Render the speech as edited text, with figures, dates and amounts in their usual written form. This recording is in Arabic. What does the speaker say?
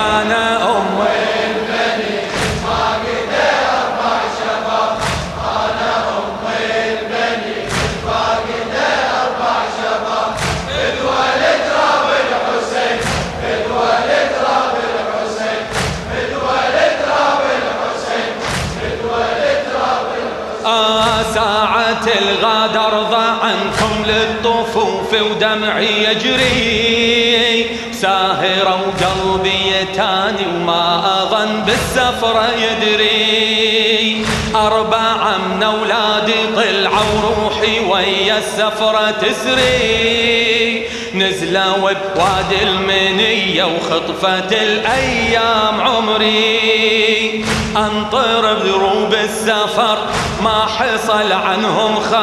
أنا أم البني فاقد 4 شباب، أنا أم البني فاقد 4 شباب. اتولد راب الحسين، اتولد راب الحسين، اتولد راب الحسين، اتولد راب الحسين. ساعة الغدر ضاع عنكم للطفوف ودمعي يجري، ساهرة وقلبي يتاني وما أظن بالسفرة يدري. 4 من أولادي طلعوا روحي ويا السفرة تسري، نزلوا بوادي المنية وخطفت الأيام عمري. أنطر بدروب السفر ما حصل عنهم